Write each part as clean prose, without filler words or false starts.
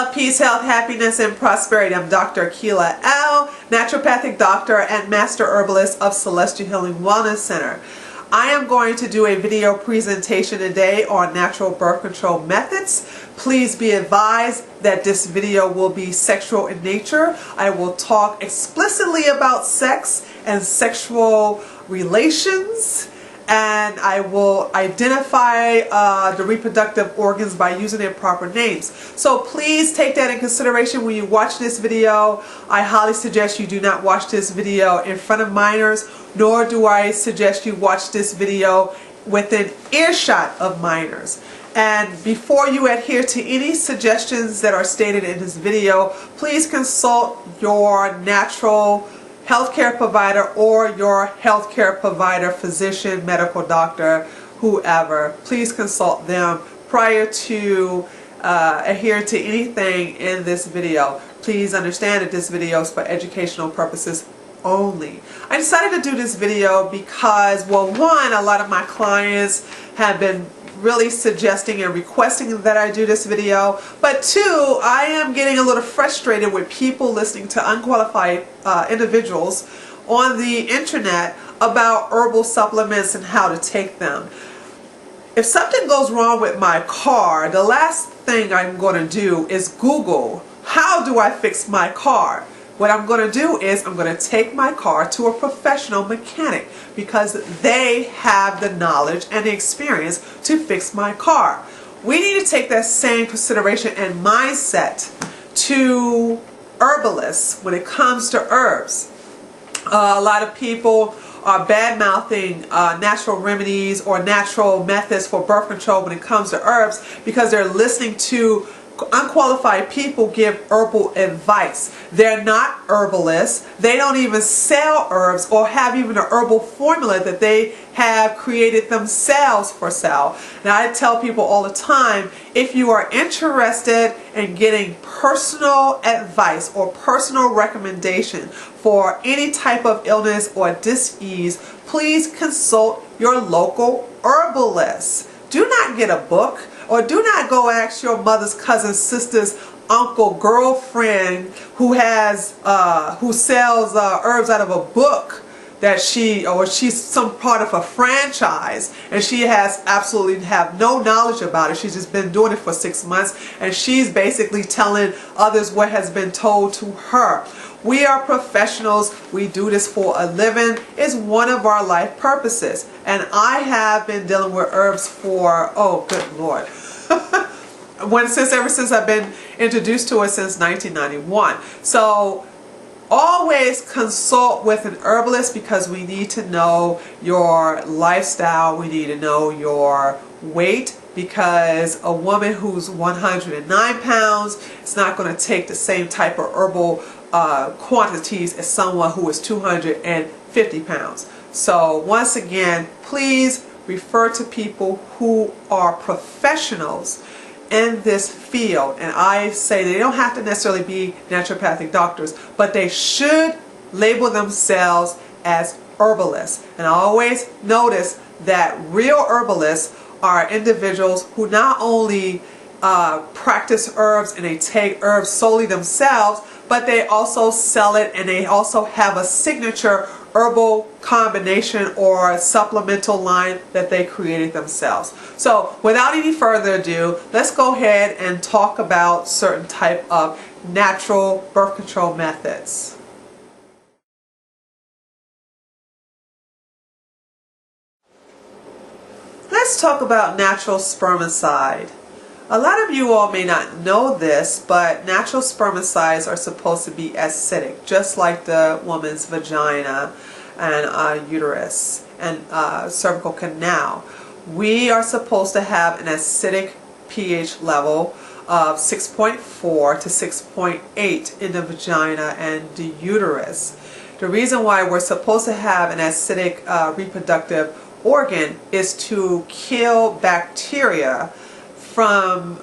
love, peace, health, happiness, and prosperity. I'm Dr. Akilah L, naturopathic doctor and master herbalist of Celestial Healing Wellness Center. I am going to do a video presentation today on natural birth control methods. Please be advised that this video will be sexual in nature. I will talk explicitly about sex and sexual relations, and I will identify the reproductive organs by using their proper names. So please take that in consideration when you watch this video. I highly suggest you do not watch this video in front of minors, nor do I suggest you watch this video within earshot of minors. And before you adhere to any suggestions that are stated in this video, please consult your natural healthcare provider or your healthcare provider, physician, medical doctor, whoever. Please consult them prior to adhere to anything in this video. Please understand that this video is for educational purposes only. I decided to do this video because, well, one, a lot of my clients have been really suggesting and requesting that I do this video, but two, I am getting a little frustrated with people listening to unqualified individuals on the internet about herbal supplements and how to take them. If something goes wrong with my car, the last thing I'm going to do is Google, how do I fix my car? What I'm going to do is I'm going to take my car to a professional mechanic because they have the knowledge and the experience to fix my car. We need to take that same consideration and mindset to herbalists when it comes to herbs. A lot of people are bad-mouthing natural remedies or natural methods for birth control when it comes to herbs because they're listening to unqualified people give herbal advice. They're not herbalists. They don't even sell herbs or have even an herbal formula that they have created themselves for sale. Now, I tell people all the time, if you are interested in getting personal advice or personal recommendation for any type of illness or dis-ease, please consult your local herbalist. Do not get a book, or do not go ask your mother's cousin, sister's uncle, girlfriend who sells herbs out of a book that she's some part of a franchise and she has absolutely have no knowledge about it. She's just been doing it for 6 months and she's basically telling others what has been told to her. We are professionals. We do this for a living. It's one of our life purposes. And I have been dealing with herbs for, oh, good Lord. Ever since I've been introduced to it since 1991. So always consult with an herbalist because we need to know your lifestyle. We need to know your weight, because a woman who's 109 pounds is not going to take the same type of herbal quantities as someone who is 250 pounds. So once again, please refer to people who are professionals in this field. And I say they don't have to necessarily be naturopathic doctors, but they should label themselves as herbalists. And I always notice that real herbalists are individuals who not only practice herbs and they take herbs solely themselves, but they also sell it and they also have a signature herbal combination or supplemental line that they created themselves. So without any further ado, let's go ahead and talk about certain type of natural birth control methods. Let's talk about natural spermicide. A lot of you all may not know this, but natural spermicides are supposed to be acidic, just like the woman's vagina and uterus and cervical canal. We are supposed to have an acidic pH level of 6.4 to 6.8 in the vagina and the uterus. The reason why we're supposed to have an acidic reproductive organ is to kill bacteria from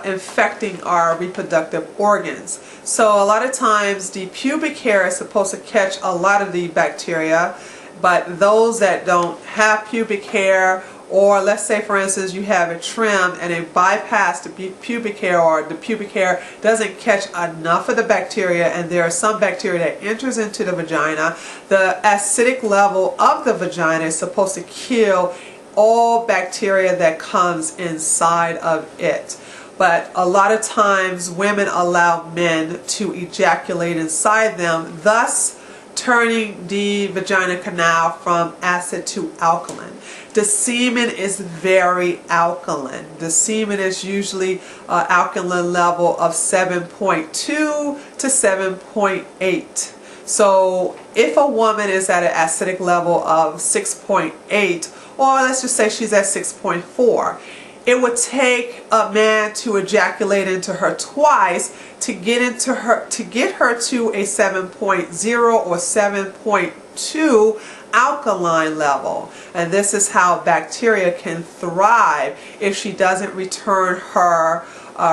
infecting our reproductive organs. So a lot of times the pubic hair is supposed to catch a lot of the bacteria, but those that don't have pubic hair or let's say for instance you have it trimmed and it bypassed the pubic hair, or the pubic hair doesn't catch enough of the bacteria and there are some bacteria that enters into the vagina, the acidic level of the vagina is supposed to kill all bacteria that comes inside of it. But a lot of times women allow men to ejaculate inside them, thus turning the vagina canal from acid to alkaline. The semen is very alkaline. The semen is usually alkaline level of 7.2 to 7.8. So if a woman is at an acidic level of 6.8, or let's just say she's at 6.4, it would take a man to ejaculate into her twice to get her to a 7.0 or 7.2 alkaline level. And this is how bacteria can thrive if she doesn't return her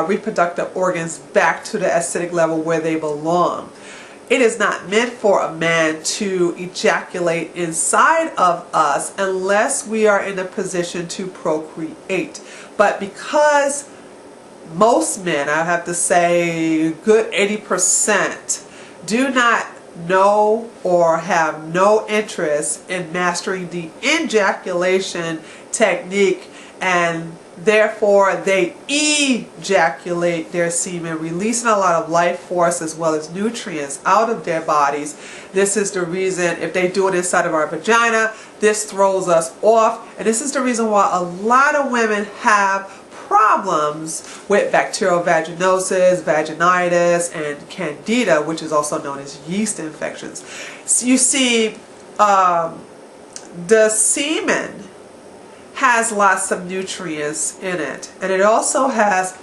reproductive organs back to the acidic level where they belong. It is not meant for a man to ejaculate inside of us unless we are in a position to procreate. But because most men, I have to say good 80%, do not know or have no interest in mastering the ejaculation technique, and therefore they ejaculate their semen, releasing a lot of life force as well as nutrients out of their bodies. This is the reason, if they do it inside of our vagina, this throws us off, and this is the reason why a lot of women have problems with bacterial vaginosis, vaginitis, and candida, which is also known as yeast infections. So you see, the semen has lots of nutrients in it, and it also has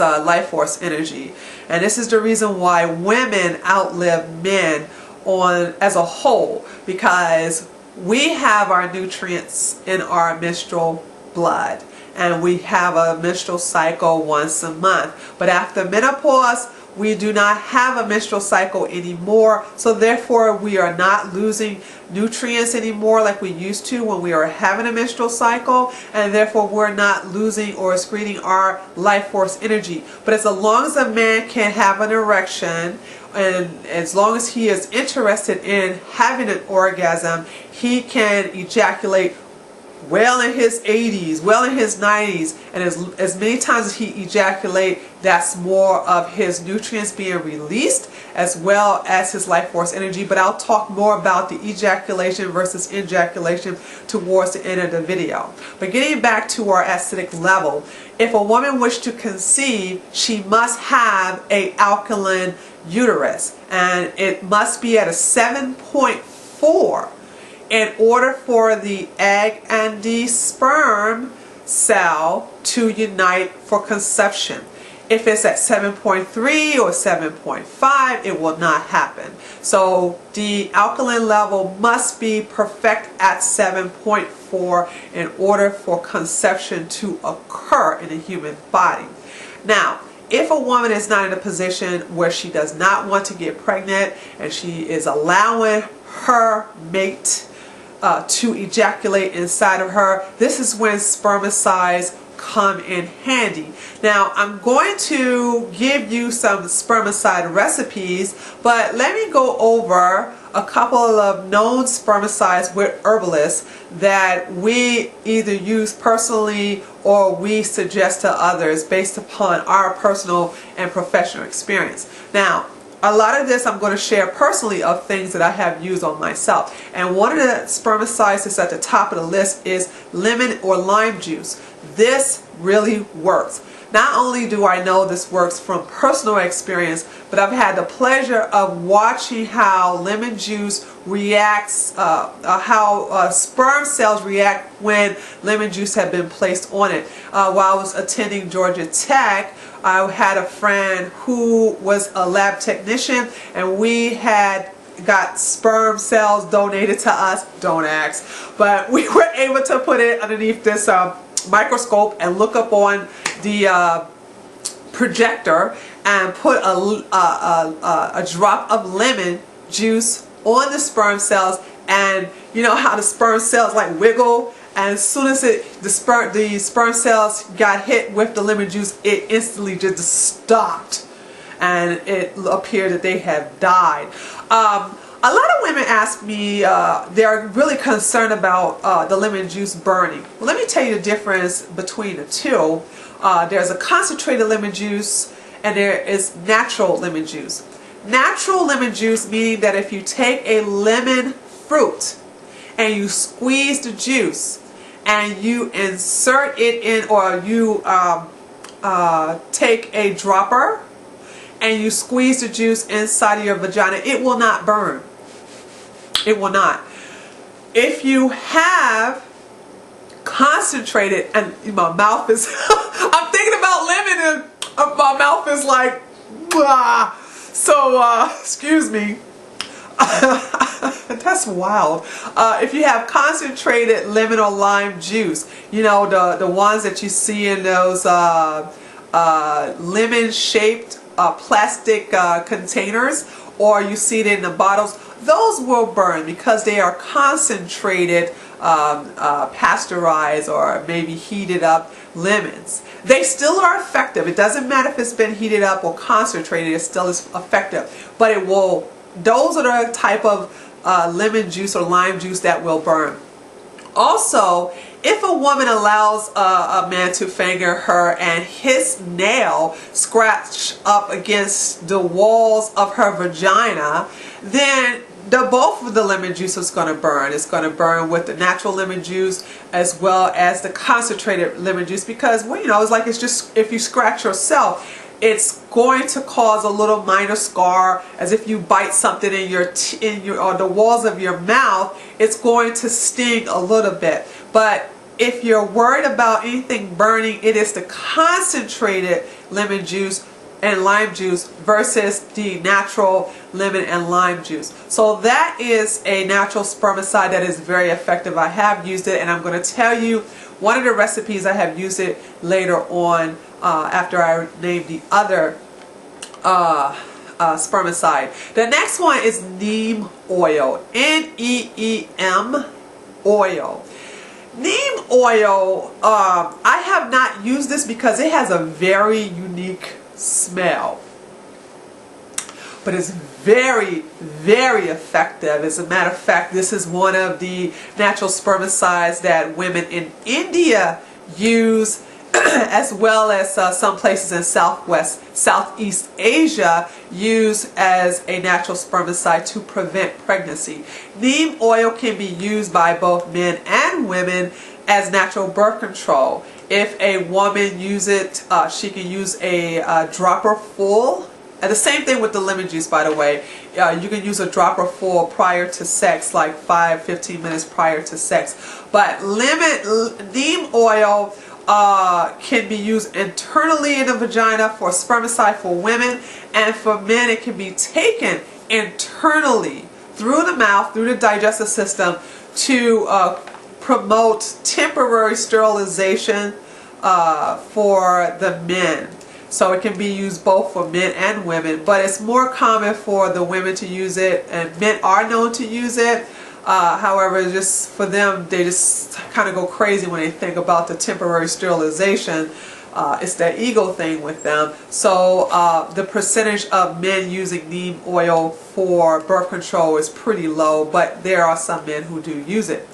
life force energy, and this is the reason why women outlive men as a whole, because we have our nutrients in our menstrual blood, and we have a menstrual cycle once a month. But after menopause, we do not have a menstrual cycle anymore, so therefore we are not losing nutrients anymore like we used to when we are having a menstrual cycle, and therefore we're not losing or excreting our life force energy. But as long as a man can have an erection, and as long as he is interested in having an orgasm, he can ejaculate well in his 80s, well in his 90s, and as many times as he ejaculate, that's more of his nutrients being released as well as his life force energy. But I'll talk more about the ejaculation versus ejaculation towards the end of the video. But getting back to our acidic level, if a woman wishes to conceive, she must have an alkaline uterus, and it must be at a 7.4 in order for the egg and the sperm cell to unite for conception. If it's at 7.3 or 7.5, it will not happen. So the alkaline level must be perfect at 7.4 in order for conception to occur in a human body. Now, if a woman is not in a position where she does not want to get pregnant and she is allowing her mate to ejaculate inside of her, this is when spermicides come in handy. Now, I'm going to give you some spermicide recipes, but let me go over a couple of known spermicides with herbalists that we either use personally or we suggest to others based upon our personal and professional experience. Now, a lot of this I'm going to share personally of things that I have used on myself. And one of the spermicides that's at the top of the list is lemon or lime juice. This really works. Not only do I know this works from personal experience, but I've had the pleasure of watching how lemon juice reacts, how sperm cells react when lemon juice had been placed on it. While I was attending Georgia Tech, I had a friend who was a lab technician, and we had got sperm cells donated to us. Don't ask, but we were able to put it underneath this microscope and look up on the projector and put a drop of lemon juice on the sperm cells, and you know how the sperm cells like wiggle and as soon as the sperm cells got hit with the lemon juice, it instantly just stopped, and it appeared that they have died. A lot of women ask me, they're really concerned about the lemon juice burning. Well, let me tell you the difference between the two. There's a concentrated lemon juice and there is natural lemon juice. Natural lemon juice meaning that if you take a lemon fruit and you squeeze the juice and you insert it in, or you take a dropper and you squeeze the juice inside of your vagina, it will not burn. It will not. If you have concentrated, and my mouth is, I'm thinking about lemon and my mouth is like, so excuse me. That's wild. If you have concentrated lemon or lime juice, you know, the ones that you see in those lemon shaped plastic containers, or you see it in the bottles, those will burn because they are concentrated, pasteurized or maybe heated up lemons. They still are effective. It doesn't matter if it's been heated up or concentrated, it still is effective. But it will, those are the type of lemon juice or lime juice that will burn. Also, if a woman allows a man to finger her and his nail scratch up against the walls of her vagina, then both of the lemon juice is going to burn. It's going to burn with the natural lemon juice as well as the concentrated lemon juice, because, well, you know, it's just, if you scratch yourself, it's going to cause a little minor scar, as if you bite something in your on the walls of your mouth. It's going to sting a little bit. But if you're worried about anything burning, it is the concentrated lemon juice and lime juice versus the natural lemon and lime juice. So that is a natural spermicide that is very effective. I have used it, and I'm going to tell you one of the recipes. I have used it later on after I named the other spermicide. The next one is Neem Oil. N-E-E-M oil. Neem oil, I have not used this because it has a very unique smell, but it's very, very effective. As a matter of fact, this is one of the natural spermicides that women in India use, as well as some places in Southeast Asia use as a natural spermicide to prevent pregnancy. Neem oil can be used by both men and women as natural birth control. If a woman uses it, she can use a dropper full. And the same thing with the lemon juice, by the way. You can use a dropper full prior to sex, like 5-15 minutes prior to sex. But neem oil can be used internally in the vagina for spermicide for women, and for men it can be taken internally through the mouth, through the digestive system, to promote temporary sterilization for the men. So it can be used both for men and women, but it's more common for the women to use it, and men are known to use it. However, just for them, they just kind of go crazy when they think about the temporary sterilization. It's that ego thing with them. So the percentage of men using neem oil for birth control is pretty low, but there are some men who do use it.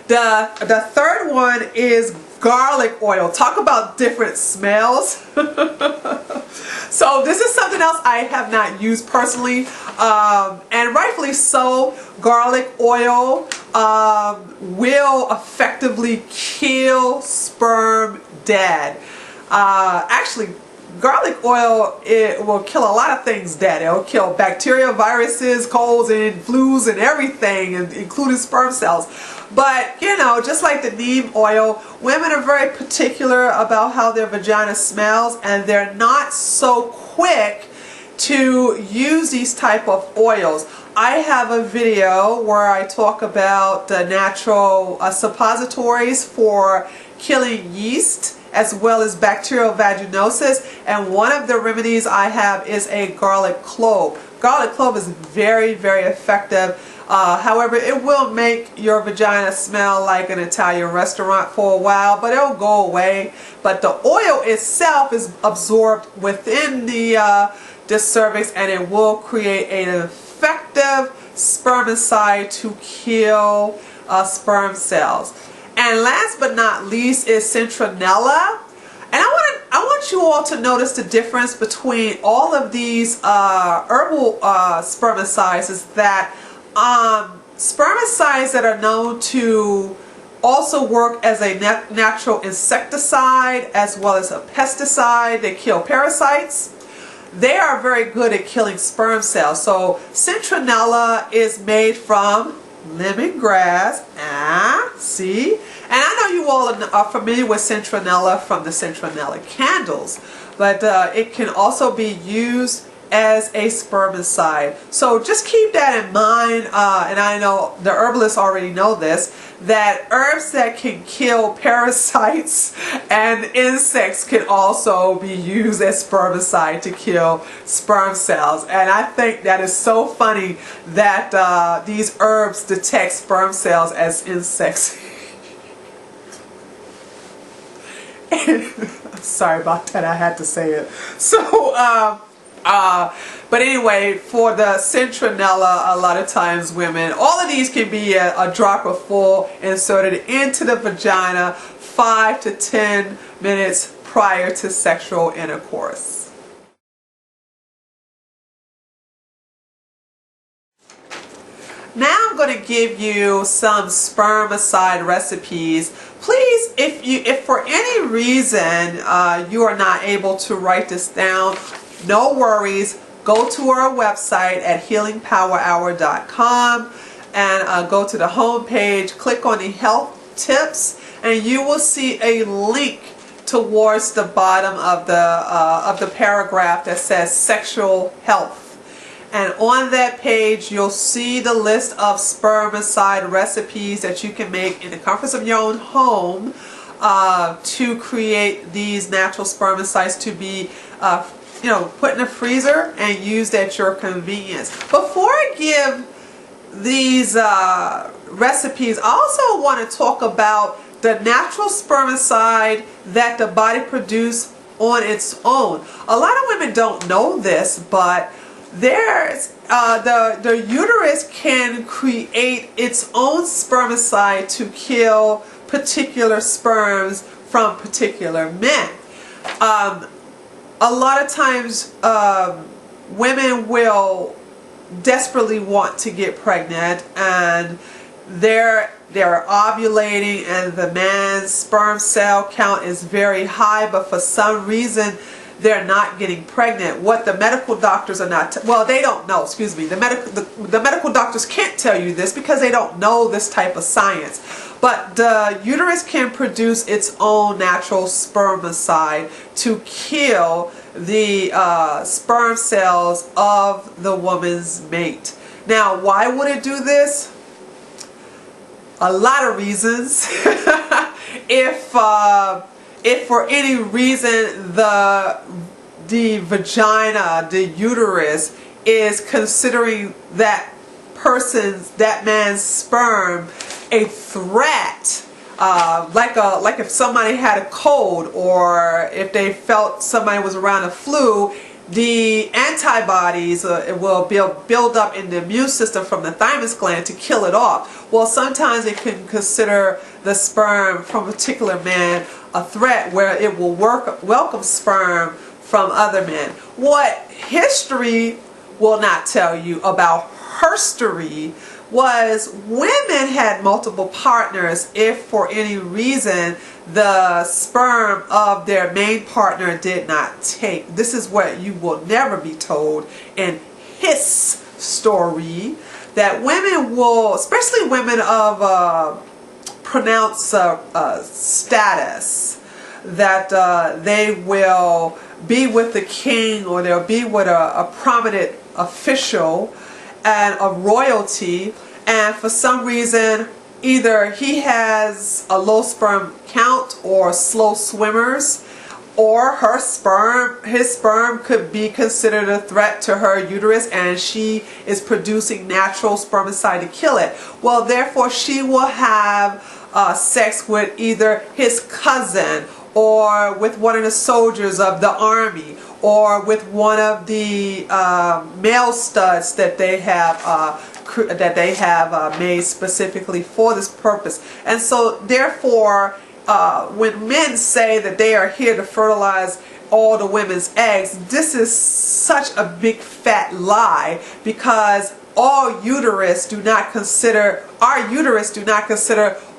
The third one is garlic oil. Talk about different smells. So this is something else I have not used personally, and rightfully so. Garlic oil will effectively kill sperm dead. Actually, garlic oil, it will kill a lot of things dead. It will kill bacteria, viruses, colds, and flus, and everything, including sperm cells. But, you know, just like the neem oil, women are very particular about how their vagina smells, and they're not so quick to use these type of oils. I have a video where I talk about the natural suppositories for killing yeast as well as bacterial vaginosis, and one of the remedies I have is a garlic clove. Garlic clove is very, very effective. However, it will make your vagina smell like an Italian restaurant for a while, but it'll go away. But the oil itself is absorbed within the cervix, and it will create an effective spermicide to kill sperm cells. And last but not least is Citronella. And I want you all to notice the difference between all of these herbal spermicides is that spermicides that are known to also work as a natural insecticide as well as a pesticide. They kill parasites. They are very good at killing sperm cells. So Citronella is made from lemongrass. See? And I know you all are familiar with Citronella from the Citronella candles, but it can also be used as a spermicide. So just keep that in mind, and I know the herbalists already know this, that herbs that can kill parasites and insects can also be used as spermicide to kill sperm cells. And I think that is so funny that these herbs detect sperm cells as insects. Sorry about that, I had to say it. So but anyway, for the Citronella, a lot of times women, all of these can be a dropper full inserted into the vagina 5 to 10 minutes prior to sexual intercourse. Now I'm going to give you some spermicide recipes. Please, if for any reason you are not able to write this down, no worries. Go to our website at healingpowerhour.com and go to the home page, click on the health tips, and you will see a link towards the bottom of the paragraph that says sexual health. And on that page you'll see the list of spermicide recipes that you can make in the comforts of your own home to create these natural spermicides to be put in the freezer and used at your convenience. Before I give these recipes, I also want to talk about the natural spermicide that the body produces on its own. A lot of women don't know this, but there's the uterus can create its own spermicide to kill particular sperms from particular men. A lot of times women will desperately want to get pregnant, and they're ovulating and the man's sperm cell count is very high, but for some reason they're not getting pregnant. What the medical doctors are not, well, they don't know, excuse me, the medical doctors can't tell you this because they don't know this type of science. But the uterus can produce its own natural spermicide to kill the sperm cells of the woman's mate. Now, why would it do this? A lot of reasons. If for any reason the vagina, the uterus, is considering that man's sperm a threat, like if somebody had a cold or if they felt somebody was around a flu, the antibodies will build up in the immune system from the thymus gland to kill it off. Well, sometimes it can consider the sperm from a particular man a threat where it will welcome sperm from other men. What history will not tell you about herstory was women had multiple partners if for any reason the sperm of their main partner did not take. This is what you will never be told in his story, that women will, especially women of pronounced status, that they will be with the king or they'll be with a prominent official and of royalty, and for some reason either he has a low sperm count or slow swimmers, or his sperm could be considered a threat to her uterus, and she is producing natural spermicide to kill it. Well, therefore she will have sex with either his cousin, or with one of the soldiers of the army, or with one of the male studs that they have made specifically for this purpose. And so therefore, when men say that they are here to fertilize all the women's eggs, this is such a big fat lie, because our uterus do not consider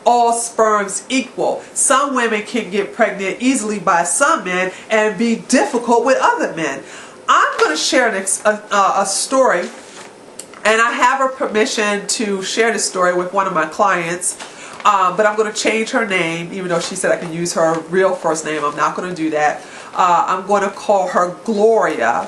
all sperms equal. Some women can get pregnant easily by some men and be difficult with other men. I'm going to share a story, and I have her permission to share this story with one of my clients, but I'm going to change her name. Even though she said I can use her real first name, I'm not going to do that. I'm going to call her Gloria.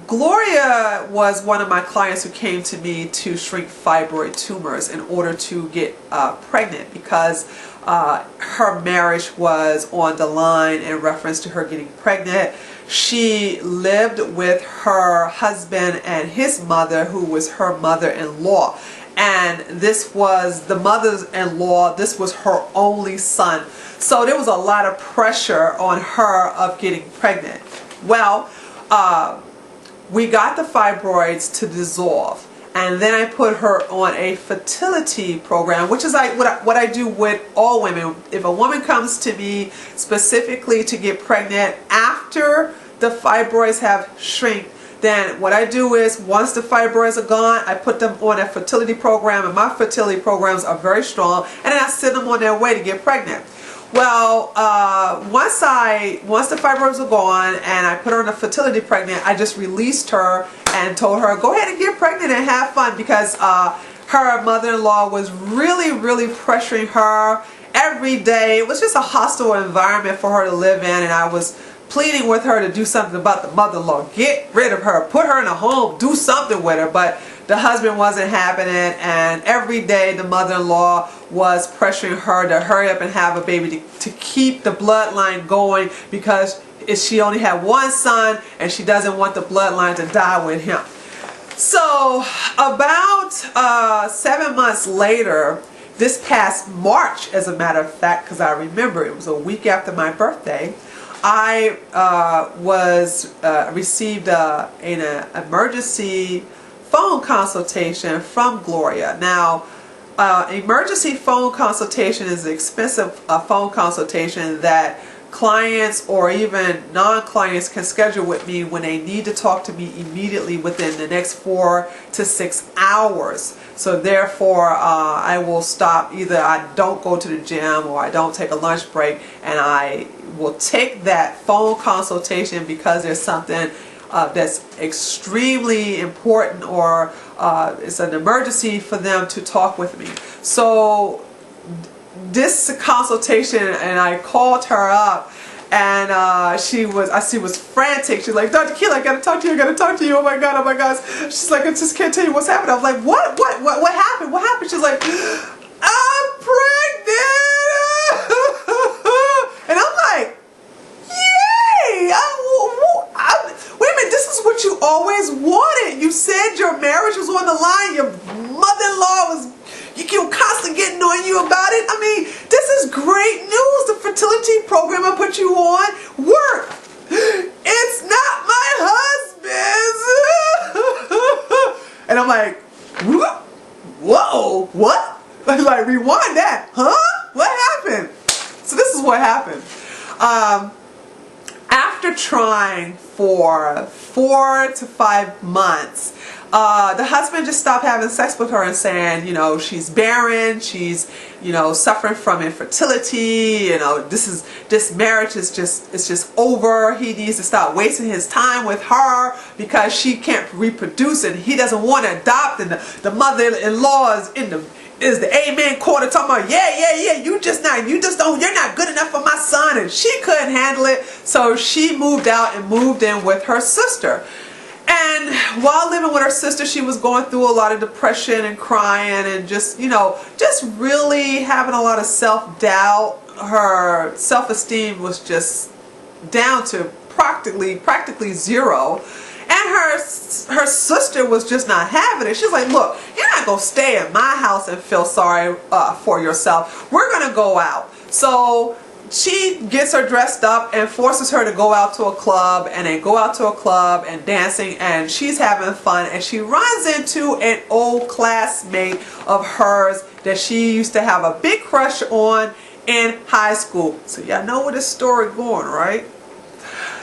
Gloria was one of my clients who came to me to shrink fibroid tumors in order to get pregnant, because her marriage was on the line in reference to her getting pregnant. She lived with her husband and his mother, who was her mother-in-law. And this was the mother-in-law, this was her only son. So there was a lot of pressure on her of getting pregnant. Well, we got the fibroids to dissolve, and then I put her on a fertility program, which is what I do with all women. If a woman comes to me specifically to get pregnant after the fibroids have shrunk, then what I do is, once the fibroids are gone, I put them on a fertility program, and my fertility programs are very strong, and then I send them on their way to get pregnant. Well, once the fibroids were gone and I put her on a fertility pregnant, I just released her and told her, go ahead and get pregnant and have fun, because her mother-in-law was really pressuring her every day. It was just a hostile environment for her to live in, and I was pleading with her to do something about the mother-in-law. Get rid of her, put her in a home, do something with her. But the husband wasn't happening, and every day the mother-in-law was pressuring her to hurry up and have a baby to keep the bloodline going, because she only had one son and she doesn't want the bloodline to die with him. So about 7 months later, this past March, as a matter of fact, because I remember it was a week after my birthday, I received an emergency phone consultation from Gloria. Now, emergency phone consultation is an expensive phone consultation that clients or even non-clients can schedule with me when they need to talk to me immediately within the next 4 to 6 hours. So therefore, I will stop. Either I don't go to the gym or I don't take a lunch break, and I will take that phone consultation because there's something that's extremely important, or it's an emergency for them to talk with me. So this consultation, and I called her up, and she was frantic. She's like, Dr. Akilah, I gotta talk to you, I gotta talk to you. Oh my God, oh my gosh. She's like, I just can't tell you what's happening. I was like, what happened? What happened? She's like, I'm pregnant. And I'm like, yay! Wait a minute, this is what you always wanted. You said your marriage was on the line. Your mother-in-law was, you constantly getting on you about it. I mean, this is great news. The fertility program I put you on worked. It's not my husband's. And I'm like, whoa, what? Like, rewind that. Huh? What happened? So this is what happened. After trying for 4 to 5 months, the husband just stopped having sex with her and saying, you know, she's barren, she's, you know, suffering from infertility, you know, this marriage is just over. He needs to stop wasting his time with her because she can't reproduce, and he doesn't want to adopt, and the mother-in-law is the amen quarter talking about, yeah, you're not good enough for my son, and she couldn't handle it, so she moved out and moved in with her sister. And while living with her sister, she was going through a lot of depression and crying and just, you know, just really having a lot of self-doubt. Her self-esteem was just down to practically zero. And her sister was just not having it. She's like, look, you're not going to stay in my house and feel sorry for yourself. We're going to go out. So she gets her dressed up and forces her to go out to a club, and they go out to a club and dancing, and she's having fun, and she runs into an old classmate of hers that she used to have a big crush on in high school. So y'all know where this story going, right?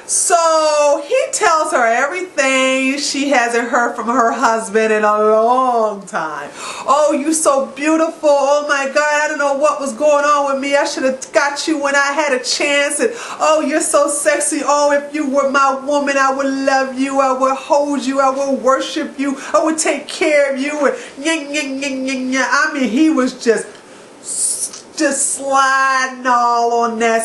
So he tells her everything she hasn't heard from her husband in a long time. Oh, you so beautiful. Oh my God, I don't know what was going on with me. I should have got you when I had a chance. And oh, you're so sexy. Oh, if you were my woman, I would love you. I would hold you. I would worship you. I would take care of you. And I mean, he was just sliding all on that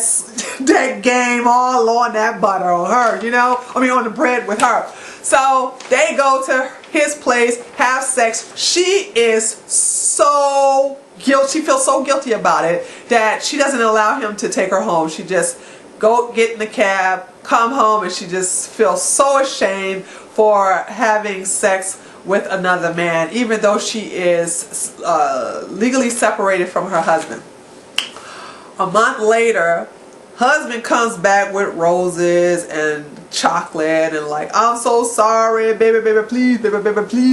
game, all on that butter on her, you know, I mean on the bread with her. So they go to his place, have sex. She is so guilty, she feels so guilty about it that she doesn't allow him to take her home. She just go get in the cab, come home, and she just feels so ashamed for having sex with another man, even though she is legally separated from her husband. A month later, husband comes back with roses and chocolate and like, I'm so sorry, baby, please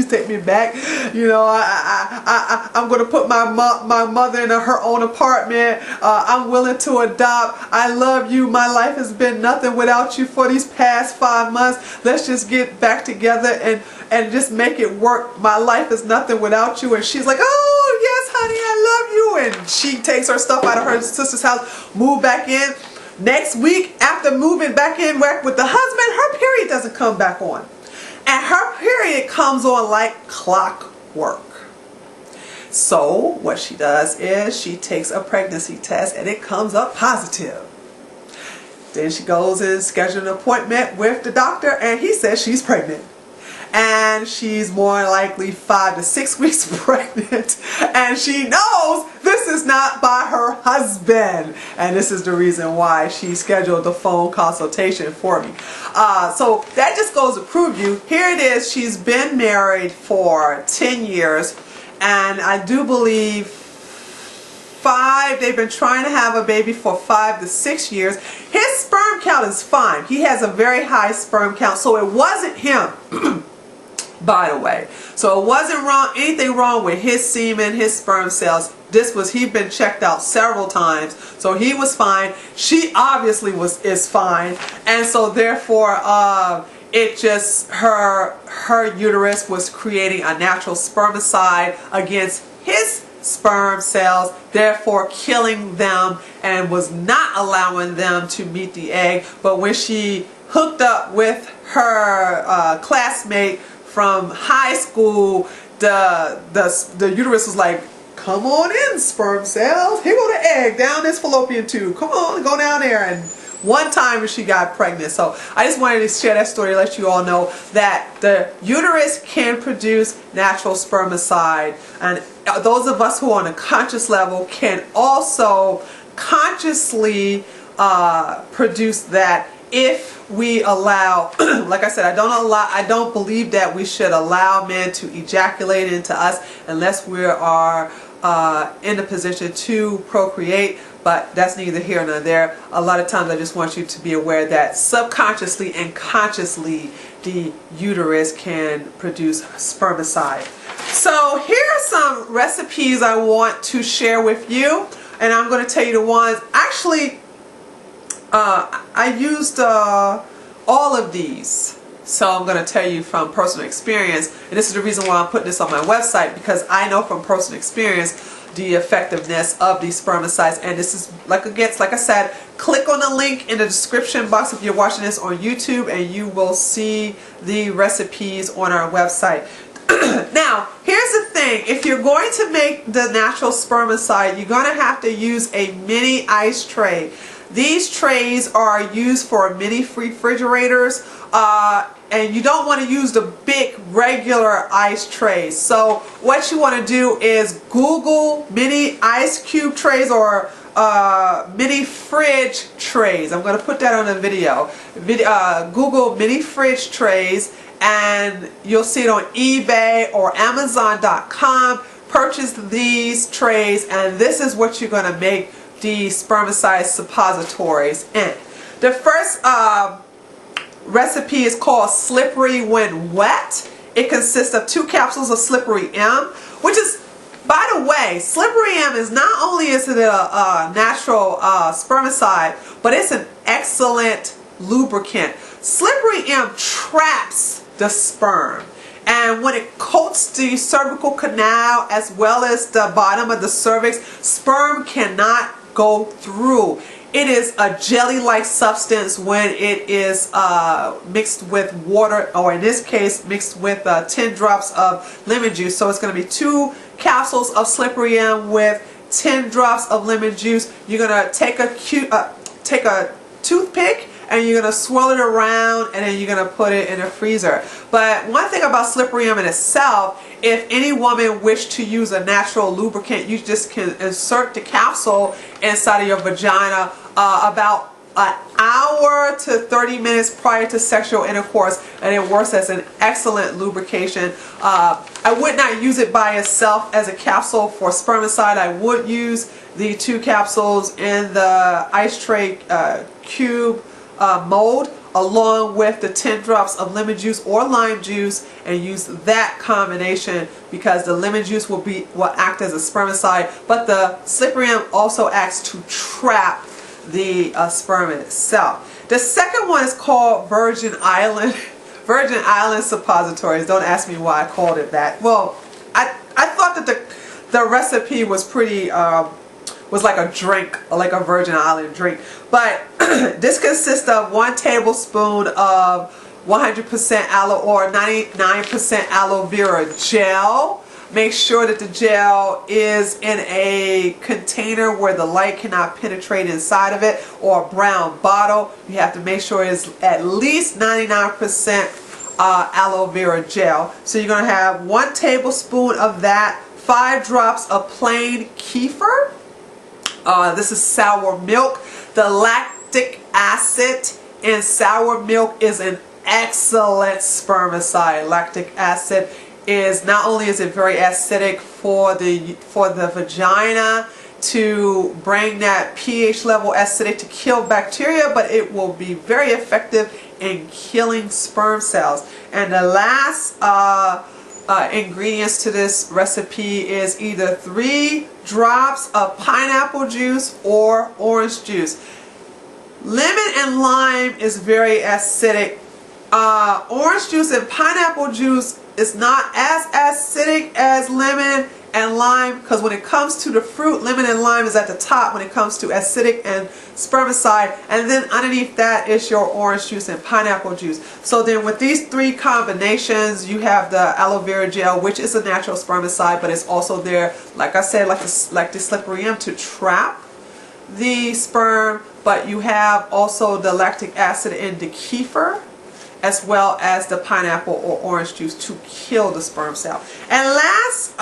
take me back. You know, I'm going to put my mother in her own apartment. I'm willing to adopt. I love you. My life has been nothing without you for these past 5 months. Let's just get back together and just make it work. My life is nothing without you. And she's like, oh yes, honey, I love you. And she takes her stuff out of her sister's house, move back in. Next week, after moving back in with the husband, her period doesn't come back on. And her period comes on like clockwork. So what she does is she takes a pregnancy test and it comes up positive. Then she goes and schedules an appointment with the doctor, and he says she's pregnant. And she's more likely 5 to 6 weeks pregnant, and she knows this is not by her husband, and this is the reason why she scheduled the phone consultation for me. So that just goes to prove you, here it is, she's been married for 10 years, and I do believe 5, they've been trying to have a baby for 5 to 6 years. His sperm count is fine. He has a very high sperm count, so it wasn't him. By the way, so it wasn't anything wrong with his semen, his sperm cells. He'd been checked out several times, so he was fine. She obviously is fine, and so therefore, it just her uterus was creating a natural spermicide against his sperm cells, therefore killing them, and was not allowing them to meet the egg. But when she hooked up with her classmate from high school, the uterus was like, come on in, sperm cells, here go the egg down this fallopian tube, come on, go down there. And one time she got pregnant. So I just wanted to share that story to let you all know that the uterus can produce natural spermicide, and those of us who are on a conscious level can also consciously produce that if we allow, like I said, I don't believe that we should allow men to ejaculate into us unless we are in a position to procreate, but that's neither here nor there. A lot of times I just want you to be aware that subconsciously and consciously the uterus can produce spermicide. So here are some recipes I want to share with you, and I'm going to tell you the ones. Actually, I used all of these, so I'm going to tell you from personal experience, and this is the reason why I'm putting this on my website, because I know from personal experience the effectiveness of these spermicides. And this is, like I said, click on the link in the description box if you're watching this on YouTube, and you will see the recipes on our website. Now, here's the thing. If you're going to make the natural spermicide, you're going to have to use a mini ice tray. These trays are used for mini refrigerators, and you don't want to use the big regular ice trays. So what you want to do is Google mini ice cube trays, or mini fridge trays. I'm going to put that on a video. Google mini fridge trays and you'll see it on eBay or Amazon.com. Purchase these trays and this is what you're going to make the spermicide suppositories in. The first recipe is called Slippery When Wet. It consists of 2 capsules of Slippery M, which is, by the way, Slippery M is not only is it a natural spermicide, but it's an excellent lubricant. Slippery M traps the sperm, and when it coats the cervical canal as well as the bottom of the cervix, sperm cannot go through. It is a jelly-like substance when it is mixed with water, or in this case mixed with 10 drops of lemon juice. So it's going to be 2 capsules of Slippery M with 10 drops of lemon juice. You're going to take a toothpick and you're going to swirl it around and then you're going to put it in a freezer. But one thing about Slippery M in itself, if any woman wish to use a natural lubricant, you just can insert the capsule inside of your vagina about an hour to 30 minutes prior to sexual intercourse, and it works as an excellent lubrication. I would not use it by itself as a capsule for spermicide. I would use the 2 capsules in the ice tray cube mold along with the 10 drops of lemon juice or lime juice, and use that combination because the lemon juice will act as a spermicide, but the Slippery M also acts to trap the sperm in itself. The second one is called Virgin Island suppositories. Don't ask me why I called it that. Well, I thought that the recipe was pretty was like a drink, like a Virgin Island drink, but this consists of 1 tablespoon of 100% aloe or 99% aloe vera gel. Make sure that the gel is in a container where the light cannot penetrate inside of it, or a brown bottle. You have to make sure it's at least 99% aloe vera gel. So you're going to have 1 tablespoon of that, 5 drops of plain kefir. This is sour milk. The lactic acid in sour milk is an excellent spermicide. Lactic acid is not only is it very acidic for the vagina to bring that pH level acidic to kill bacteria, but it will be very effective in killing sperm cells. And the last ingredients to this recipe is either 3 drops of pineapple juice or orange juice. Lemon and lime is very acidic. Orange juice and pineapple juice is not as acidic as lemon and lime, because when it comes to the fruit, lemon and lime is at the top when it comes to acidic and spermicide, and then underneath that is your orange juice and pineapple juice. So then with these 3 combinations, you have the aloe vera gel, which is a natural spermicide, but it's also there, like I said, like the Slippery M to trap the sperm, but you have also the lactic acid in the kefir, as well as the pineapple or orange juice to kill the sperm cell. And last,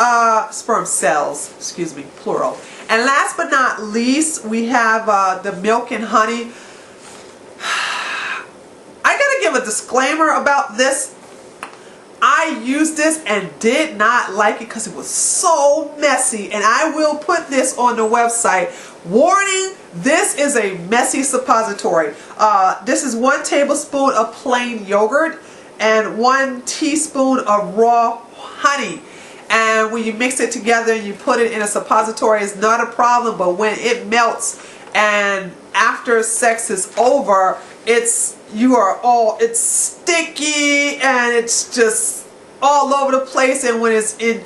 sperm cells, excuse me, plural. And last but not least, we have the milk and honey. I gotta give a disclaimer about this. I used this and did not like it because it was so messy, and I will put this on the website. Warning, this is a messy suppository. This is 1 tablespoon of plain yogurt and 1 teaspoon of raw honey. And when you mix it together and you put it in a suppository, it's not a problem, but when it melts and after sex is over, it's sticky and it's just all over the place, and when it's in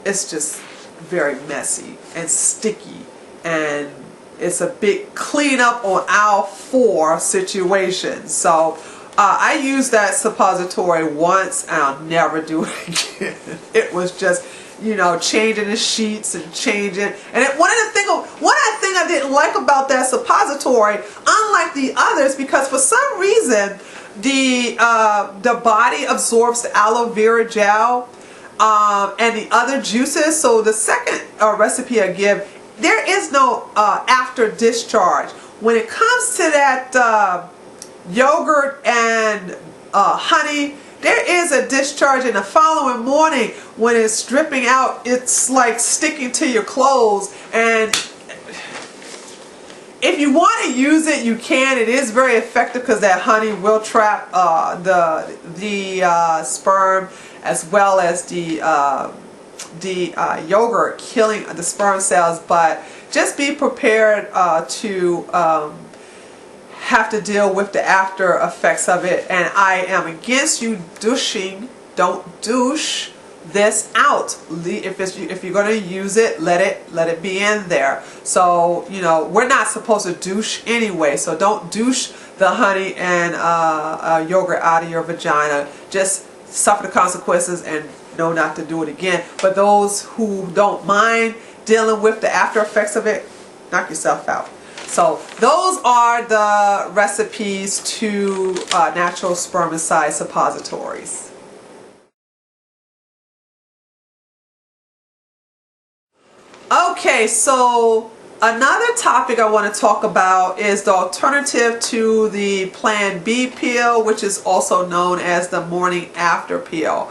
it's just very messy and sticky, and it's a big cleanup on aisle 4 situation. So I used that suppository once and I'll never do it again. It was just, you know, changing the sheets and changing. And one thing I didn't like about that suppository, unlike the others, because for some reason the body absorbs the aloe vera gel. and the other juices. So the second recipe I give, there is no after discharge. When it comes to that yogurt and honey, there is a discharge in the following morning. When it's dripping out, it's like sticking to your clothes. And if you want to use it, you can. It is very effective because that honey will trap the sperm, as well as the yogurt killing the sperm cells. But just be prepared to have to deal with the after effects of it. And I am against you douching. Don't douche this out. If you're going to use it, let it be in there. So, you know, we're not supposed to douche anyway, so don't douche the honey and yogurt out of your vagina. Just suffer the consequences and know not to do it again. But those who don't mind dealing with the after effects of it, knock yourself out. So those are the recipes to natural spermicide suppositories. Okay, so another topic I want to talk about is the alternative to the Plan B pill, which is also known as the morning after pill.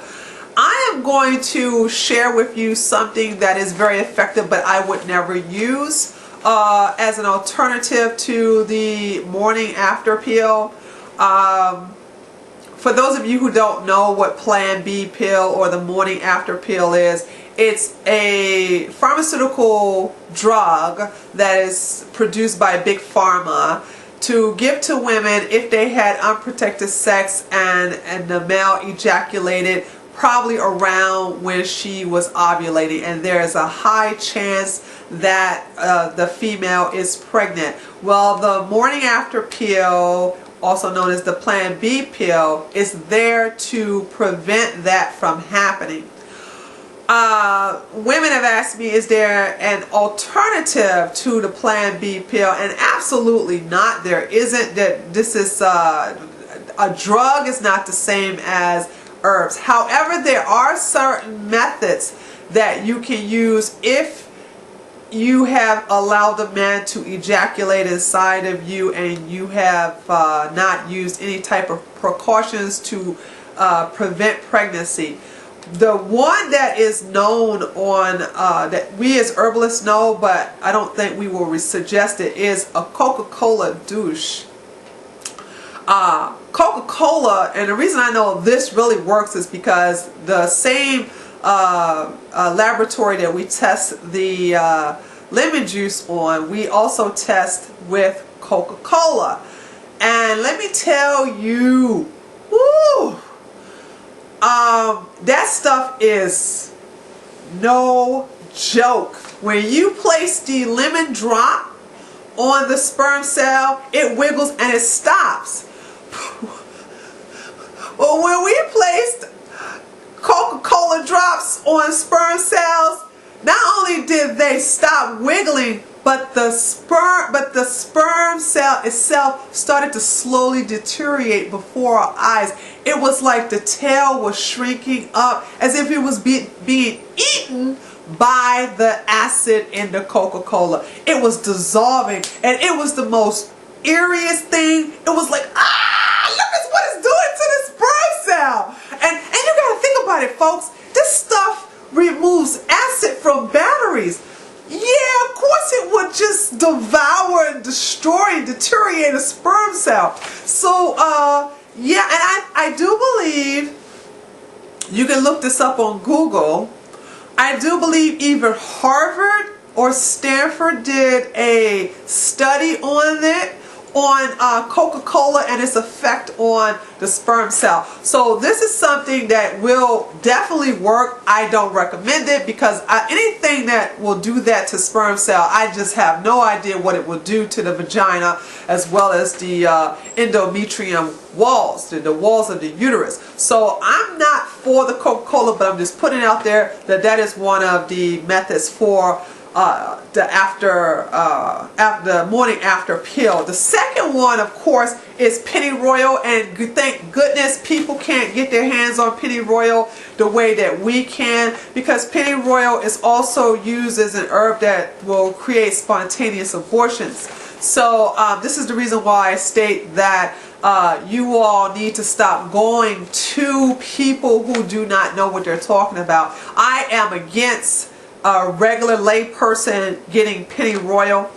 I am going to share with you something that is very effective, but I would never use as an alternative to the morning after pill. For those of you who don't know what Plan B pill or the morning after pill is, it's a pharmaceutical drug that is produced by Big Pharma to give to women if they had unprotected sex and the male ejaculated probably around when she was ovulating, and there is a high chance that the female is pregnant. Well, the morning after pill, also known as the Plan B pill, is there to prevent that from happening. Women have asked me, is there an alternative to the Plan B pill? And absolutely not. There isn't. That this is a drug is not the same as herbs. However, there are certain methods that you can use if you have allowed a man to ejaculate inside of you and you have not used any type of precautions to prevent pregnancy. The one that is known on, that we as herbalists know, but I don't think we will suggest it, is a Coca-Cola douche. Coca-Cola, and the reason I know this really works is because the same laboratory that we test the lemon juice on, we also test with Coca-Cola. And let me tell you, woo! That stuff is no joke. When you place the lemon drop on the sperm cell, it wiggles and it stops. Well, when we placed Coca-Cola drops on sperm cells, not only did they stop wiggling, but the sperm cell itself started to slowly deteriorate before our eyes. It was like the tail was shrinking up as if it was being eaten by the acid in the Coca-Cola. It was dissolving, and it was the most eeriest thing. It was like, look at what it's doing to the sperm cell. And you gotta think about it, folks. This stuff removes acid from batteries. Yeah, of course it would just devour and destroy and deteriorate a sperm cell. So, yeah, and I do believe, you can look this up on Google, I do believe either Harvard or Stanford did a study on it, on Coca-Cola and its effect on the sperm cell. So this is something that will definitely work. I don't recommend it because anything that will do that to sperm cell, I just have no idea what it will do to the vagina as well as the endometrium walls, the walls of the uterus. So I'm not for the Coca-Cola, but I'm just putting out there that that is one of the methods for the morning after pill. The second one, of course, is pennyroyal, and thank goodness people can't get their hands on pennyroyal the way that we can, because pennyroyal is also used as an herb that will create spontaneous abortions. So this is the reason why I state that you all need to stop going to people who do not know what they're talking about. I am against a regular lay person getting pennyroyal.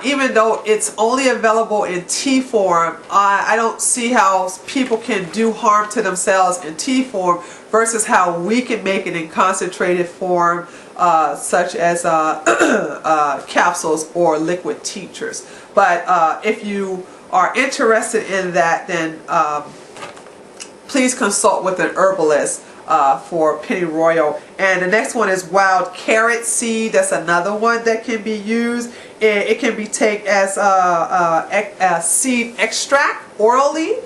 Even though it's only available in tea form, I don't see how people can do harm to themselves in tea form versus how we can make it in concentrated form, such as capsules or liquid tinctures. But if you are interested in that, then please consult with an herbalist for pennyroyal. And the next one is wild carrot seed. That's another one that can be used. It can be taken as a seed extract orally,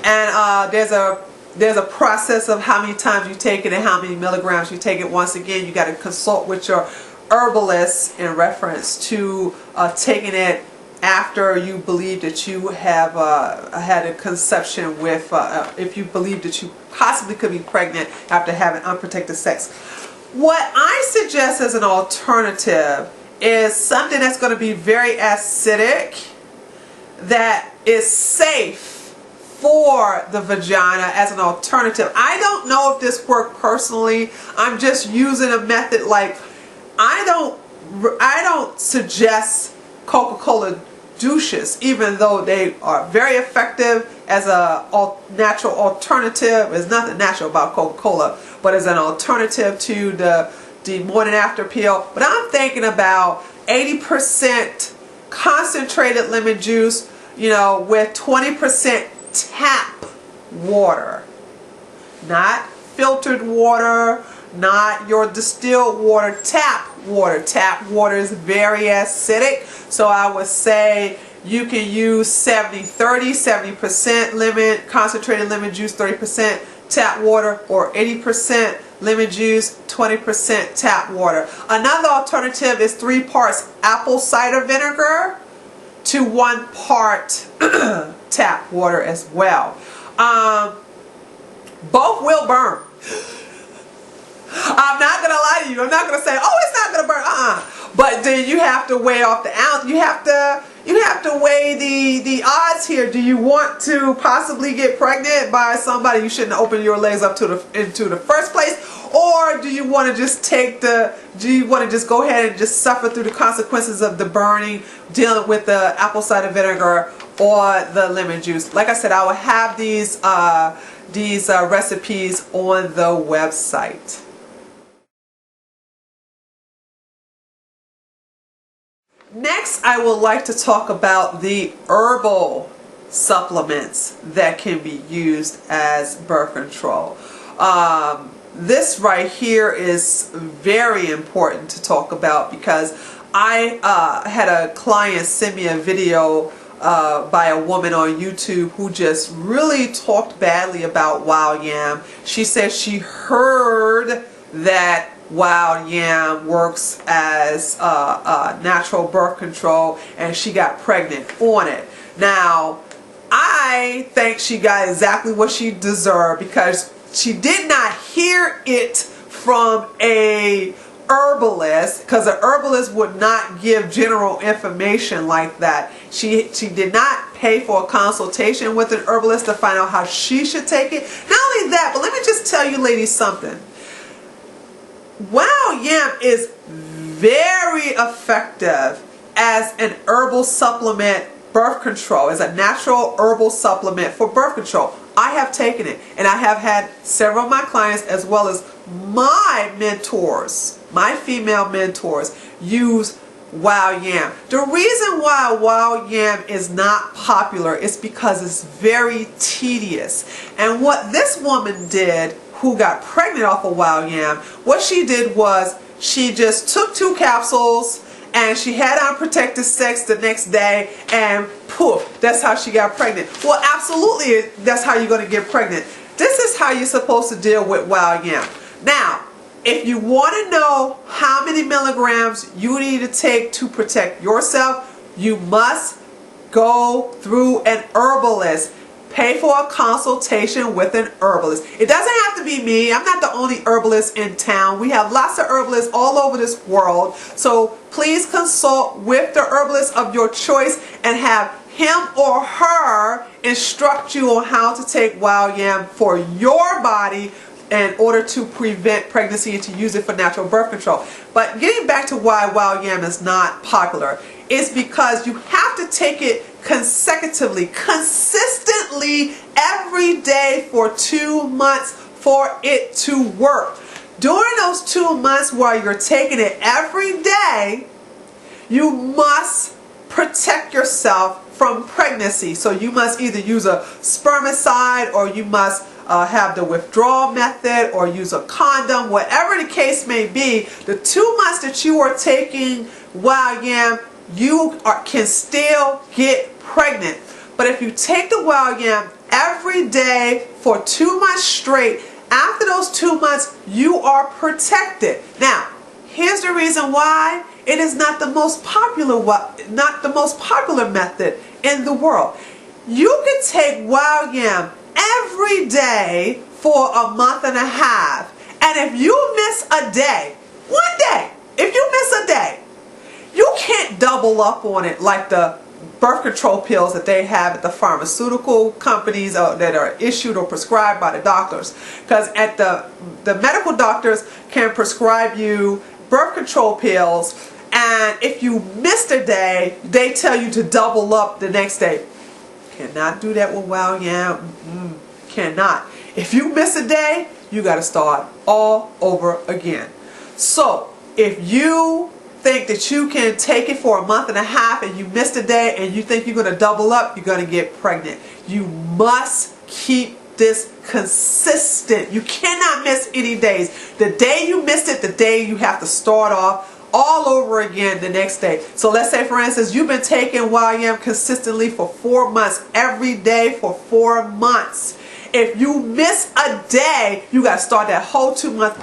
and there's a process of how many times you take it and how many milligrams you take it. Once again, you got to consult with your herbalist in reference to taking it after you believe that you have had a conception with, if you believe that you possibly could be pregnant after having unprotected sex. What I suggest as an alternative is something that's going to be very acidic, that is safe for the vagina as an alternative. I don't know if this worked personally. I'm just using a method. Like, I don't suggest Coca-Cola douches, even though they are very effective as a natural alternative. There's nothing natural about Coca-Cola, but as an alternative to the morning after pill. But I'm thinking about 80% concentrated lemon juice, you know, with 20% tap water, not filtered water, not your distilled water, tap water. Tap water is very acidic, so I would say you can use 70-30, 70% lemon, concentrated lemon juice, 30% tap water, or 80% lemon juice, 20% tap water. Another alternative is 3 parts apple cider vinegar to 1 part tap water as well. Both will burn. I'm not going to lie to you. I'm not going to say, oh, it's not going to burn. But then you have to weigh off the ounce. You have to weigh the odds here. Do you want to possibly get pregnant by somebody you shouldn't open your legs up to into the first place? Or do you want to just go ahead and just suffer through the consequences of the burning, dealing with the apple cider vinegar or the lemon juice? Like I said, I will have these recipes on the website. Next, I would like to talk about the herbal supplements that can be used as birth control. This right here is very important to talk about, because I had a client send me a video by a woman on YouTube who just really talked badly about wild yam. She said she heard that wild yam works as natural birth control, and she got pregnant on it. Now, I think she got exactly what she deserved, because she did not hear it from a herbalist, because an herbalist would not give general information like that. She did not pay for a consultation with an herbalist to find out how she should take it. Not only that, but let me just tell you ladies something. Wild yam is very effective as an herbal supplement birth control, as a natural herbal supplement for birth control. I have taken it, and I have had several of my clients, as well as my mentors, my female mentors, use wild yam. The reason why wild yam is not popular is because it's very tedious. And what this woman did, who got pregnant off of wild yam, what she did was she just took 2 capsules and she had unprotected sex the next day, and poof, that's how she got pregnant. Well, absolutely, that's how you're going to get pregnant. This is how you're supposed to deal with wild yam. Now, if you want to know how many milligrams you need to take to protect yourself, you must go through an herbalist. Pay for a consultation with an herbalist. It doesn't have to be me. I'm not the only herbalist in town. We have lots of herbalists all over this world. So please consult with the herbalist of your choice and have him or her instruct you on how to take wild yam for your body in order to prevent pregnancy and to use it for natural birth control. But getting back to why wild yam is not popular, is because you have to take it consecutively, consistently every day for 2 months for it to work. During those 2 months while you're taking it every day, you must protect yourself from pregnancy. So you must either use a spermicide, or you must have the withdrawal method, or use a condom. Whatever the case may be, the 2 months that you are taking wild yam, you can still get pregnant. But if you take the wild yam every day for 2 months straight, after those 2 months you are protected. Now, here's the reason why it is not the most popular method in the world. You can take wild yam every day for a month and a half, and if you miss a day, one day, if you miss a day, you can't double up on it like the birth control pills that they have at the pharmaceutical companies that are issued or prescribed by the doctors. Because at the medical doctors can prescribe you birth control pills, and if you missed a day, they tell you to double up the next day. Cannot do that with wild yam. Cannot. If you miss a day, you got to start all over again. So if you think that you can take it for a month and a half and you missed a day and you think you're going to double up, you're going to get pregnant. You must keep this consistent. You cannot miss any days. The day you missed it, the day you have to start off all over again the next day. So let's say, for instance, you've been taking wild yam consistently for 4 months, every day for 4 months. If you miss a day, you got to start that whole 2 month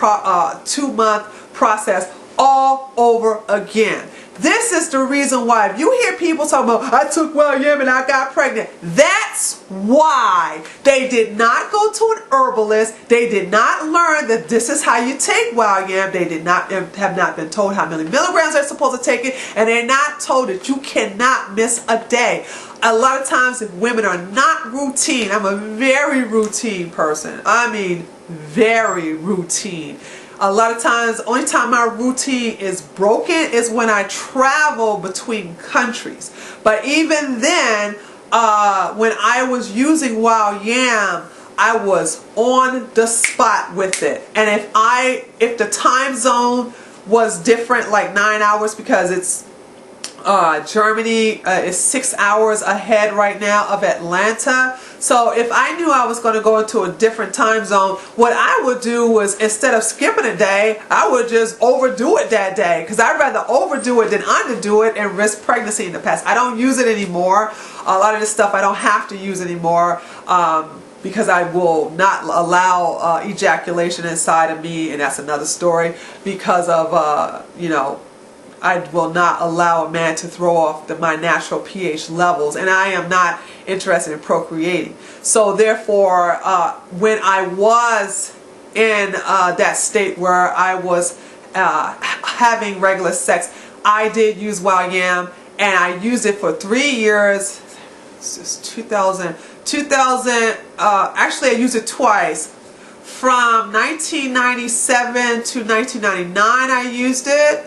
process all over again. This is the reason why, if you hear people talking about, I took wild yam and I got pregnant, that's why. They did not go to an herbalist. They did not learn that this is how you take wild yam. They did not have not been told how many milligrams they're supposed to take it, and they're not told that you cannot miss a day. A lot of times, if women are not routine, I'm a very routine person. I mean, very routine. A lot of times, the only time my routine is broken is when I travel between countries. But even then, when I was using wild yam, I was on the spot with it. And if the time zone was different, like 9 hours, because it's Germany is 6 hours ahead right now of Atlanta. So if I knew I was going to go into a different time zone, what I would do was, instead of skipping a day, I would just overdo it that day. Because I'd rather overdo it than underdo it and risk pregnancy in the past. I don't use it anymore. A lot of this stuff I don't have to use anymore. Because I will not allow ejaculation inside of me, and that's another story. Because of, you know, I will not allow a man to throw off my natural pH levels, and I am not interested in procreating. So therefore, when I was in that state where I was having regular sex, I did use wild yam, and I used it for 3 years. This is 2000. Actually, I used it twice. From 1997 to 1999, I used it.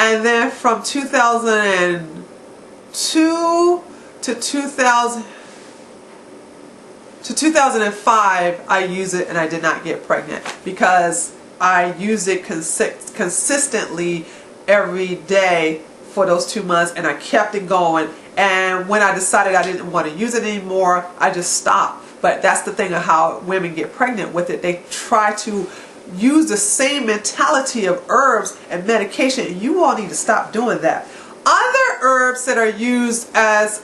And then from 2002 to 2005, I used it, and I did not get pregnant because I used it consistently every day for those 2 months, and I kept it going. And when I decided I didn't want to use it anymore, I just stopped. But that's the thing of how women get pregnant with it. They try to use the same mentality of herbs and medication, and you all need to stop doing that. Other herbs that are used as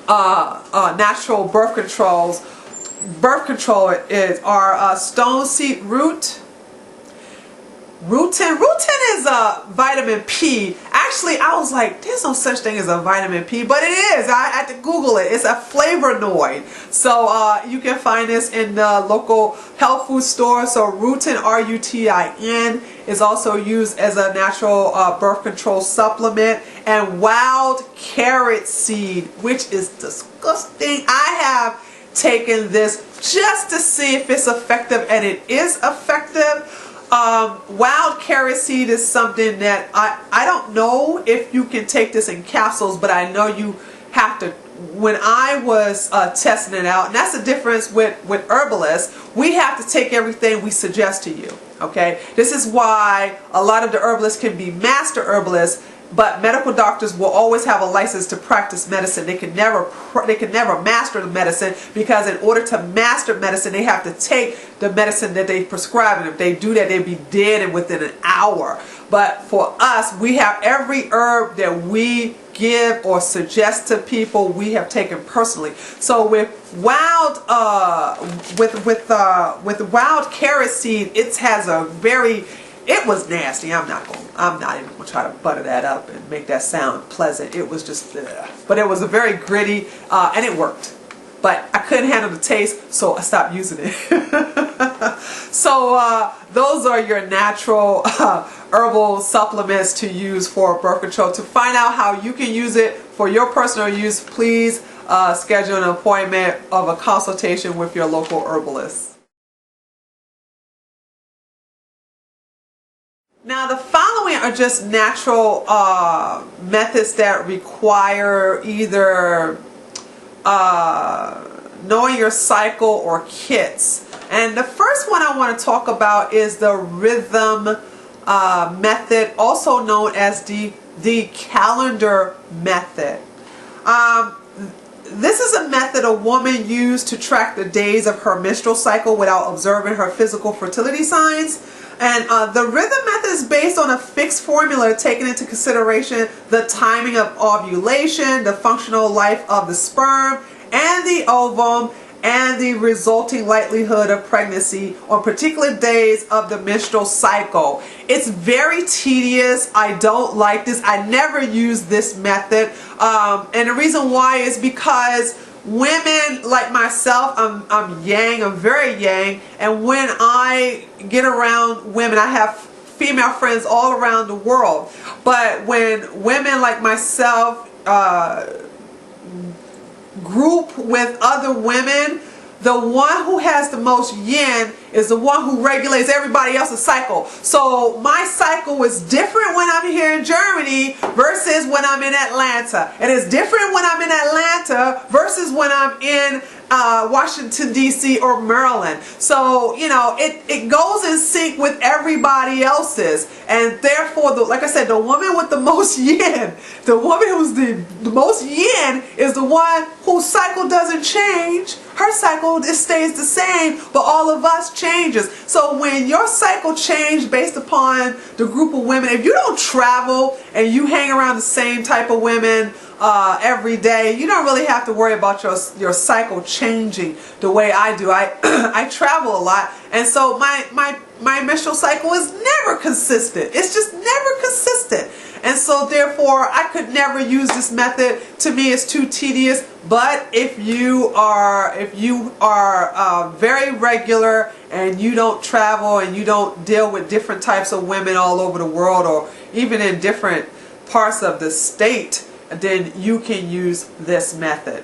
natural birth control are stone seed root, Rutin. Rutin is a vitamin P. Actually, I was like, there's no such thing as a vitamin P, but it is. I had to Google it. It's a flavonoid. So you can find this in the local health food store. So Rutin, R-U-T-I-N, is also used as a natural birth control supplement. And wild carrot seed, which is disgusting. I have taken this just to see if it's effective, and it is effective. Wild carrot seed is something that I don't know if you can take this in capsules, but I know you have to. When I was testing it out, and that's the difference with herbalists, we have to take everything we suggest to you. Okay, this is why a lot of the herbalists can be master herbalists, but medical doctors will always have a license to practice medicine. They can never master the medicine, because in order to master medicine, they have to take the medicine that they prescribe, and if they do that, they'd be dead and within an hour. But for us, we have every herb that we give or suggest to people, we have taken personally. So with wild with wild carrot seed, it has a very, it was nasty. I'm not even gonna try to butter that up and make that sound pleasant. It was just, but it was a very gritty, and it worked. But I couldn't handle the taste, so I stopped using it. So those are your natural herbal supplements to use for birth control. To find out how you can use it for your personal use, please schedule an appointment of a consultation with your local herbalist. Now, the following are just natural methods that require either knowing your cycle or kits. And the first one I want to talk about is the rhythm method, also known as the calendar method. This is a method a woman used to track the days of her menstrual cycle without observing her physical fertility signs. And the rhythm method is based on a fixed formula taking into consideration the timing of ovulation, the functional life of the sperm and the ovum, and the resulting likelihood of pregnancy on particular days of the menstrual cycle. It's very tedious. I don't like this. I never use this method. And the reason why is because women like myself, I'm yang, I'm very yang, and when I get around women, I have female friends all around the world, but when women like myself group with other women, the one who has the most yin is the one who regulates everybody else's cycle. So my cycle is different when I'm here in Germany versus when I'm in Atlanta. And it's different when I'm in Atlanta versus when I'm in Washington, D.C. or Maryland. So, you know, it goes in sync with everybody else's. And therefore, like I said, the woman with the most yin, the woman who's the most yin is the one whose cycle doesn't change. Her cycle, it stays the same, but all of us changes. So when your cycle changes based upon the group of women, if you don't travel and you hang around the same type of women every day, you don't really have to worry about your cycle changing the way I do. I travel a lot, and so my menstrual cycle is never consistent. It's just never consistent. And so therefore I could never use this method. To me, it's too tedious. But if you are very regular and you don't travel and you don't deal with different types of women all over the world or even in different parts of the state, then you can use this method.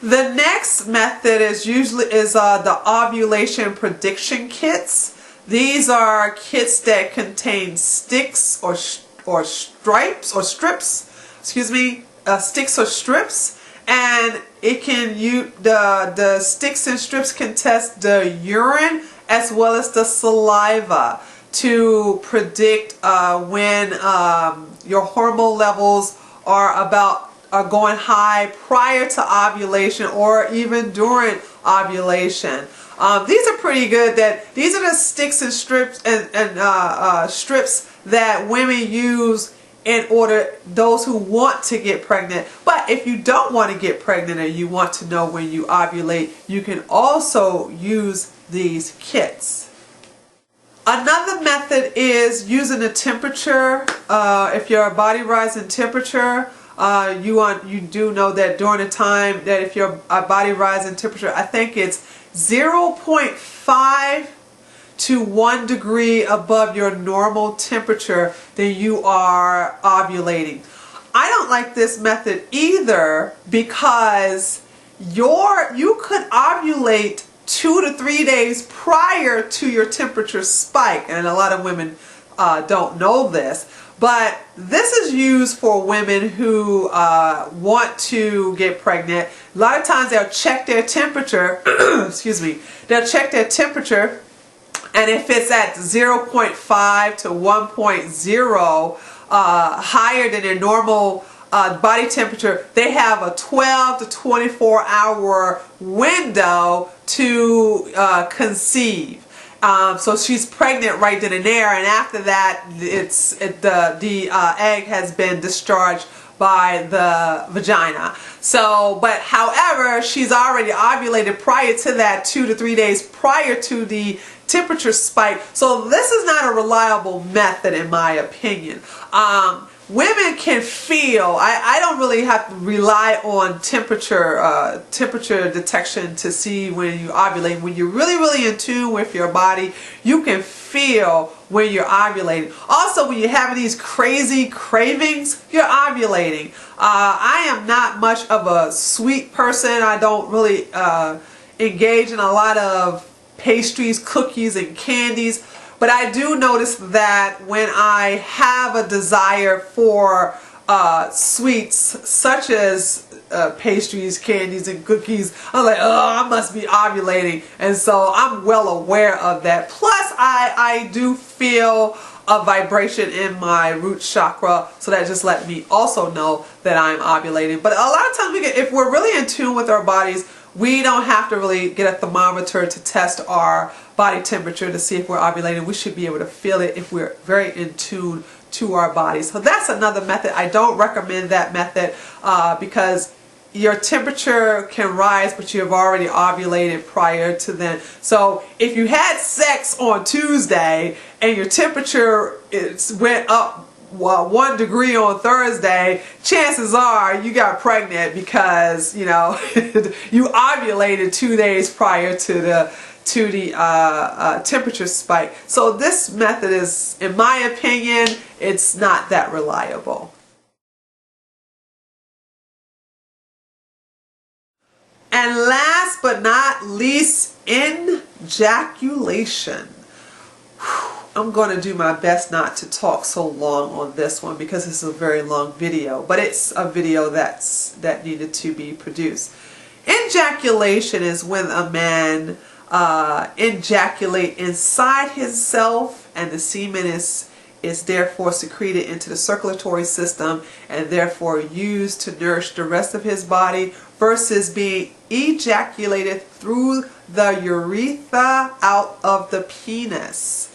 The next method is the ovulation prediction kits. These are kits that contain sticks or strips, sticks or strips, and it can the sticks and strips can test the urine as well as the saliva to predict when your hormone levels are going high prior to ovulation or even during ovulation. These are pretty good. These are the sticks and strips and strips that women use in order, those who want to get pregnant. But if you don't want to get pregnant and you want to know when you ovulate, you can also use these kits. Another method is using the temperature. If your body rises in temperature, you do know that during the time that if your body rises in temperature, I think it's 0.5 to 1 degree above your normal temperature, then you are ovulating. I don't like this method either, because you could ovulate 2 to 3 days prior to your temperature spike, and a lot of women don't know this, but this is used for women who want to get pregnant. A lot of times they'll check their temperature excuse me, they'll check their temperature, and if it's at 0.5 to 1.0 higher than their normal body temperature, they have a 12 to 24 hour window to conceive. So she's pregnant right then and there, and after that the egg has been discharged by the vagina. So, but however, she's already ovulated prior to that, 2 to 3 days prior to the temperature spike. So this is not a reliable method, in my opinion. Women can feel, I don't really have to rely on temperature detection to see when you ovulate. When you're really in tune with your body, you can feel when you're ovulating. Also, when you're having these crazy cravings, you're ovulating. I am not much of a sweet person. I don't really engage in a lot of pastries, cookies, and candies. But I do notice that when I have a desire for sweets, such as pastries, candies, and cookies, I'm like, oh, I must be ovulating. And so I'm well aware of that. Plus, I do feel a vibration in my root chakra, so that just let me also know that I'm ovulating. But a lot of times, if we're really in tune with our bodies, we don't have to really get a thermometer to test our body temperature to see if we're ovulating. We should be able to feel it if we're very in tune to our bodies. So that's another method. I don't recommend that method because your temperature can rise, but you have already ovulated prior to then. So if you had sex on Tuesday and your temperature went up 1 degree on Thursday, chances are you got pregnant because, you know, you ovulated 2 days prior to the temperature spike. So this method is, in my opinion, it's not that reliable. And last but not least, injaculation. I'm going to do my best not to talk so long on this one because it's a very long video, but it's a video that needed to be produced. Injaculation is when a man ejaculate inside himself, and the semen is therefore secreted into the circulatory system and therefore used to nourish the rest of his body, versus being ejaculated through the urethra out of the penis.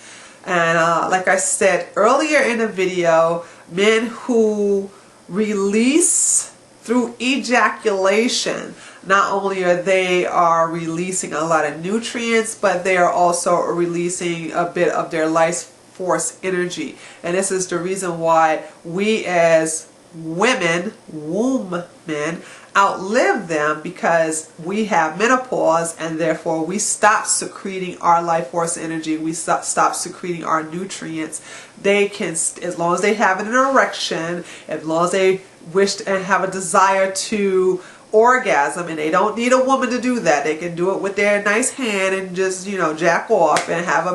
And like I said earlier in the video, men who release through ejaculation, not only are they releasing a lot of nutrients, but they are also releasing a bit of their life force energy. And this is the reason why we as women, womb men, outlive them, because we have menopause and therefore we stop secreting our life force energy. We stop secreting our nutrients. They can, as long as they have an erection, as long as they wish and have a desire to orgasm, and they don't need a woman to do that. They can do it with their nice hand and just, you know, jack off and have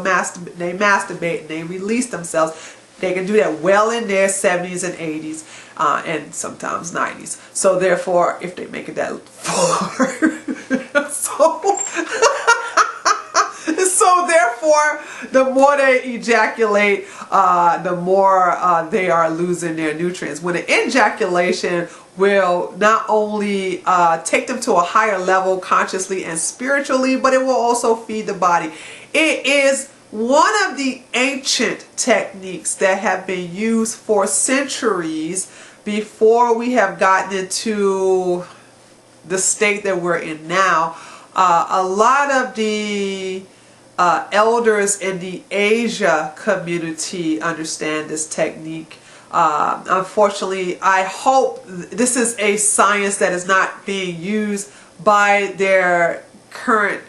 they masturbate and they release themselves. They can do that well in their 70s and 80s and sometimes 90s. So therefore, if they make it that far, so therefore, the more they ejaculate, the more they are losing their nutrients. When an ejaculation will not only take them to a higher level consciously and spiritually, but it will also feed the body. It is one of the ancient techniques that have been used for centuries before we have gotten into the state that we're in now. A lot of the elders in the Asia community understand this technique. Unfortunately, I hope this is a science that is not being used by their current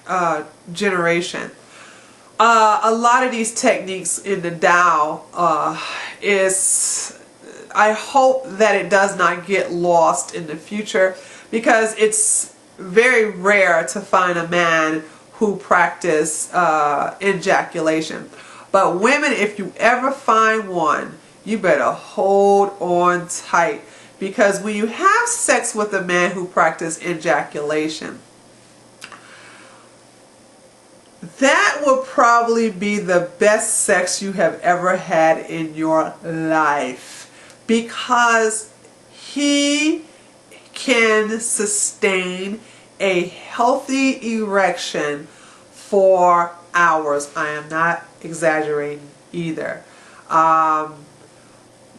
generation. A lot of these techniques in the Tao I hope that it does not get lost in the future, because it's very rare to find a man who practice ejaculation. But women, if you ever find one, you better hold on tight, because when you have sex with a man who practice ejaculation, that will probably be the best sex you have ever had in your life, because he can sustain a healthy erection for hours. I am not exaggerating either.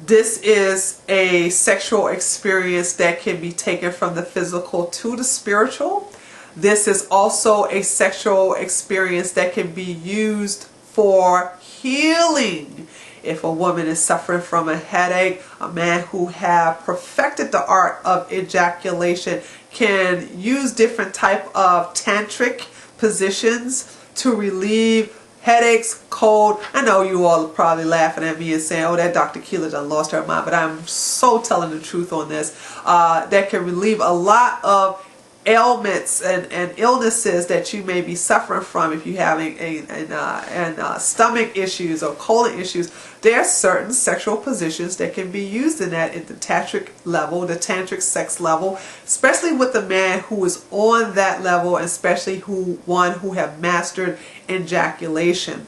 This is a sexual experience that can be taken from the physical to the spiritual. This is also a sexual experience that can be used for healing. If a woman is suffering from a headache, a man who have perfected the art of ejaculation can use different type of tantric positions to relieve headaches, cold. I know you all are probably laughing at me and saying, oh, that Dr. Akilah done lost her mind, but I'm so telling the truth on this. That can relieve a lot of ailments and illnesses that you may be suffering from. If you're having stomach issues or colon issues, there are certain sexual positions that can be used in that, at the tantric level, the tantric sex level, especially with the man who is on that level, especially one who have mastered ejaculation.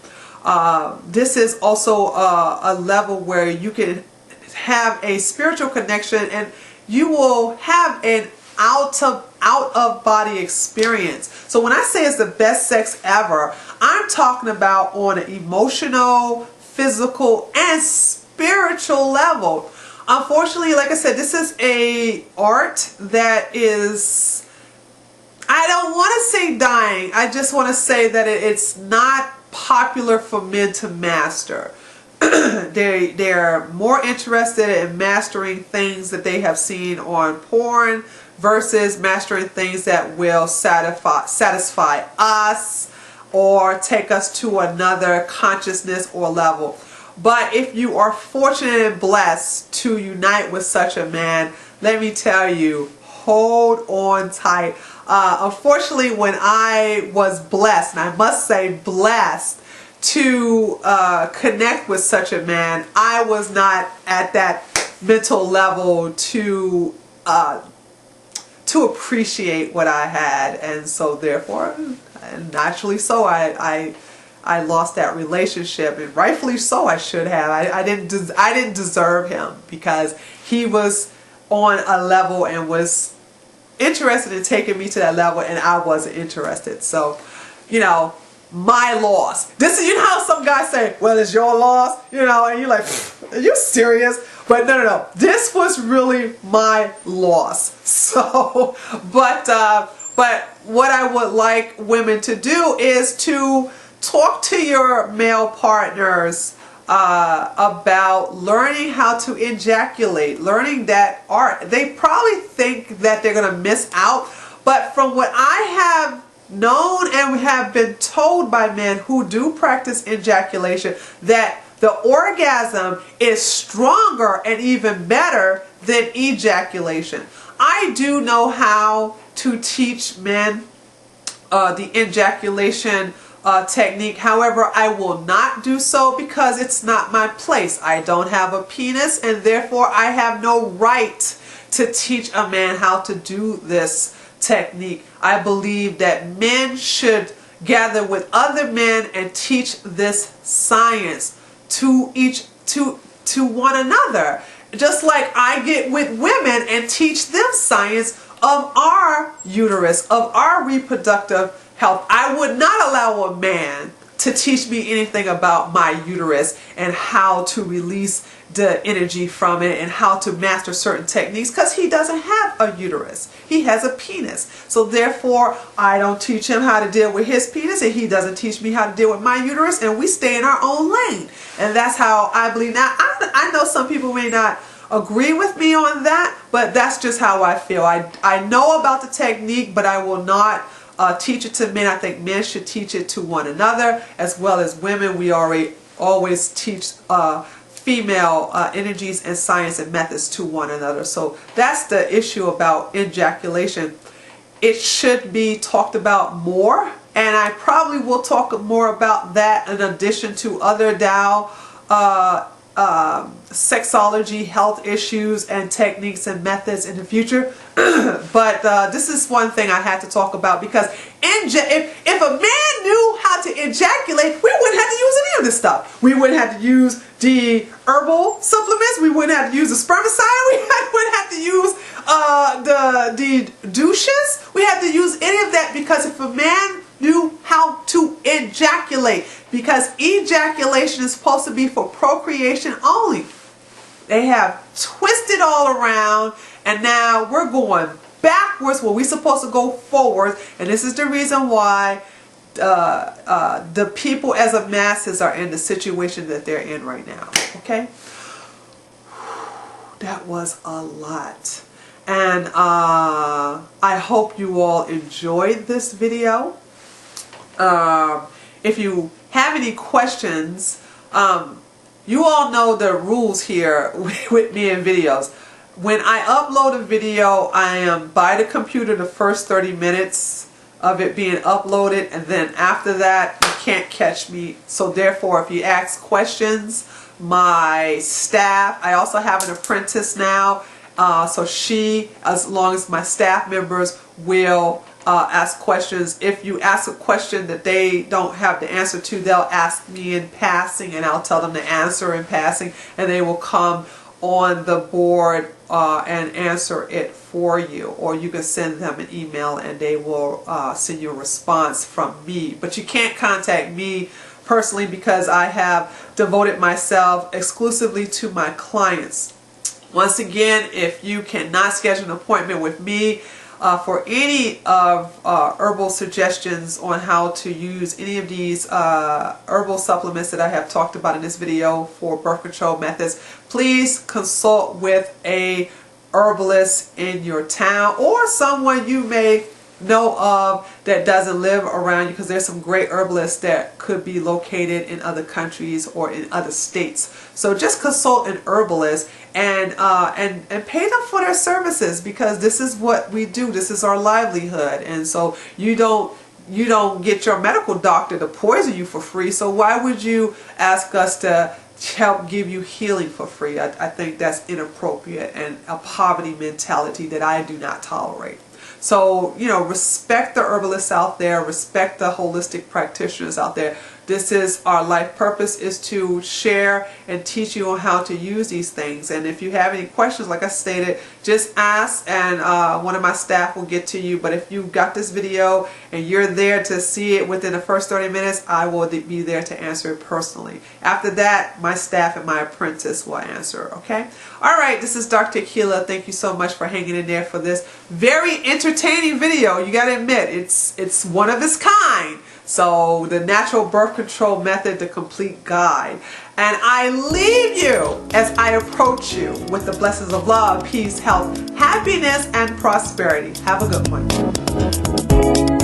This is also a level where you can have a spiritual connection, and you will have an out of body experience. So when I say it's the best sex ever, I'm talking about on an emotional, physical, and spiritual level. Unfortunately, like I said, this is a art that is, I don't want to say dying. I just want to say that it's not popular for men to master. They're more interested in mastering things that they have seen on porn versus mastering things that will satisfy us or take us to another consciousness or level. But if you are fortunate and blessed to unite with such a man, let me tell you, hold on tight. Unfortunately, when I was blessed, and I must say blessed, to connect with such a man, I was not at that mental level to appreciate what I had, and so therefore, and naturally so, I lost that relationship, and rightfully so. I should have. I didn't deserve him, because he was on a level and was interested in taking me to that level, and I wasn't interested. So, you know, my loss. This is, you know how some guys say, well, it's your loss, you know, and you're like, are you serious? But no. This was really my loss. So, but what I would like women to do is to talk to your male partners about learning how to ejaculate, learning that art. They probably think that they're going to miss out, but from what I have known and have been told by men who do practice ejaculation, that the orgasm is stronger and even better than ejaculation. I do know how to teach men the ejaculation technique. However, I will not do so because it's not my place. I don't have a penis, and therefore I have no right to teach a man how to do this technique. I believe that men should gather with other men and teach this science to one another, just like I get with women and teach them science of our uterus, of our reproductive health. I would not allow a man to teach me anything about my uterus and how to release the energy from it and how to master certain techniques, because he doesn't have a uterus. He has a penis. So therefore, I don't teach him how to deal with his penis, and he doesn't teach me how to deal with my uterus, and we stay in our own lane. And that's how I believe. Now, I know some people may not agree with me on that, but that's just how I feel. I know about the technique, but I will not teach it to men. I think men should teach it to one another, as well as women. We always teach female energies and science and methods to one another. So that's the issue about ejaculation. It should be talked about more, and I probably will talk more about that in addition to other Tao sexology, health issues, and techniques and methods in the future. But this is one thing I had to talk about, because if a man knew how to ejaculate, we wouldn't have to use any of this stuff. We wouldn't have to use the herbal supplements. We wouldn't have to use the spermicide. We wouldn't have to use the douches. We have to use any of that, because if a man knew how to ejaculate, because ejaculation is supposed to be for procreation only. They have twisted all around, and now we're going backwards where we're supposed to go forward. And this is the reason why the people as a masses are in the situation that they're in right now. Okay, that was a lot, and I hope you all enjoyed this video. If you have any questions, you all know the rules here with me in videos. When I upload a video, I am by the computer the first 30 minutes of it being uploaded, and then after that you can't catch me. So therefore, if you ask questions, my staff, I also have an apprentice now, so she, as long as my staff members will ask questions. If you ask a question that they don't have the answer to, they'll ask me in passing, and I'll tell them the answer in passing, and they will come on the board and answer it for you. Or you can send them an email and they will send you a response from me. But you can't contact me personally, because I have devoted myself exclusively to my clients. Once again, if you cannot schedule an appointment with me for any of herbal suggestions on how to use any of these herbal supplements that I have talked about in this video for birth control methods, please consult with a herbalist in your town, or someone you may know of that doesn't live around you, because there's some great herbalists that could be located in other countries or in other states. So just consult an herbalist and pay them for their services, because this is what we do. This is our livelihood, and so you don't get your medical doctor to poison you for free. So why would you ask us to help give you healing for free? I think that's inappropriate and a poverty mentality that I do not tolerate. So, you know, respect the herbalists out there, respect the holistic practitioners out there. This is our life purpose, is to share and teach you on how to use these things. And if you have any questions, like I stated, just ask, and one of my staff will get to you. But if you got this video and you're there to see it within the first 30 minutes, I will be there to answer it personally. After that, my staff and my apprentice will answer, okay? All right, this is Dr. Akilah. Thank you so much for hanging in there for this very entertaining video. You got to admit, it's one of its kind. So, the natural birth control method, the complete guide. And I leave you as I approach you with the blessings of love, peace, health, happiness, and prosperity. Have a good one.